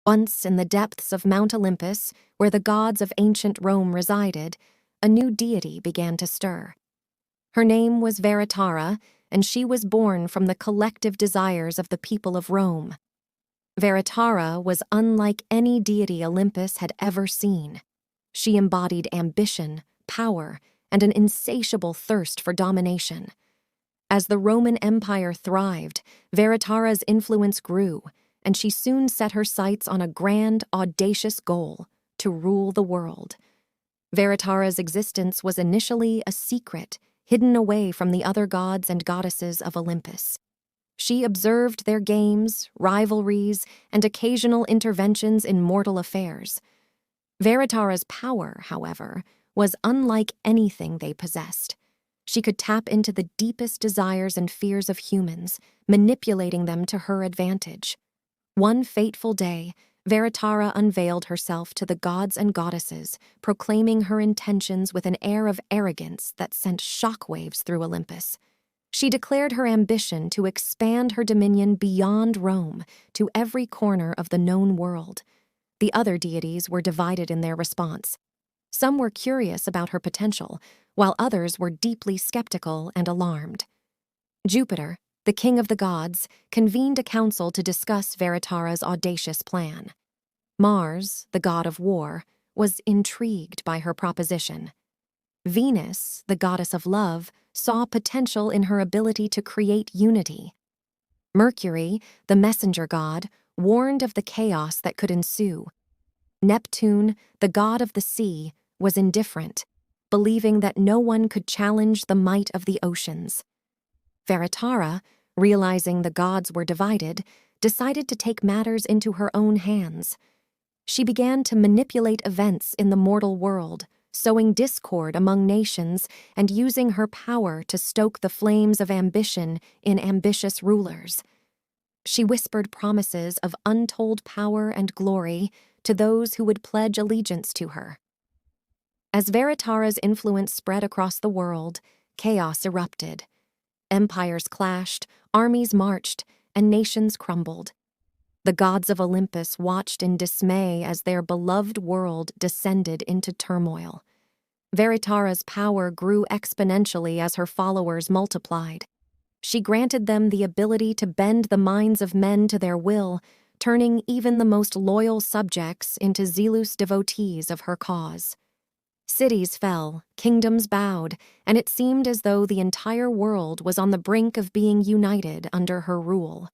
Once in the depths of Mount Olympus, where the gods of ancient Rome resided, a new deity began to stir. Her name was Veritara, and she was born from the collective desires of the people of Rome. Veritara was unlike any deity Olympus had ever seen. She embodied ambition, power, and an insatiable thirst for domination. As the Roman Empire thrived, Veritara's influence grew, and she soon set her sights on a grand, audacious goal: to rule the world. Veritara's existence was initially a secret, hidden away from the other gods and goddesses of Olympus. She observed their games, rivalries, and occasional interventions in mortal affairs. Veritara's power, however, was unlike anything they possessed. She could tap into the deepest desires and fears of humans, manipulating them to her advantage. One fateful day, Veritara unveiled herself to the gods and goddesses, proclaiming her intentions with an air of arrogance that sent shockwaves through Olympus. She declared her ambition to expand her dominion beyond Rome, to every corner of the known world. The other deities were divided in their response. Some were curious about her potential, while others were deeply skeptical and alarmed. Jupiter, the king of the gods, convened a council to discuss Veritara's audacious plan. Mars, the god of war, was intrigued by her proposition. Venus, the goddess of love, saw potential in her ability to create unity. Mercury, the messenger god, warned of the chaos that could ensue. Neptune, the god of the sea, was indifferent, believing that no one could challenge the might of the oceans. Veritara, realizing the gods were divided, decided to take matters into her own hands. She began to manipulate events in the mortal world, sowing discord among nations and using her power to stoke the flames of ambition in ambitious rulers. She whispered promises of untold power and glory to those who would pledge allegiance to her. As Veritara's influence spread across the world, chaos erupted. Empires clashed, armies marched, and nations crumbled. The gods of Olympus watched in dismay as their beloved world descended into turmoil. Veritara's power grew exponentially as her followers multiplied. She granted them the ability to bend the minds of men to their will, turning even the most loyal subjects into zealous devotees of her cause. Cities fell, kingdoms bowed, and it seemed as though the entire world was on the brink of being united under her rule.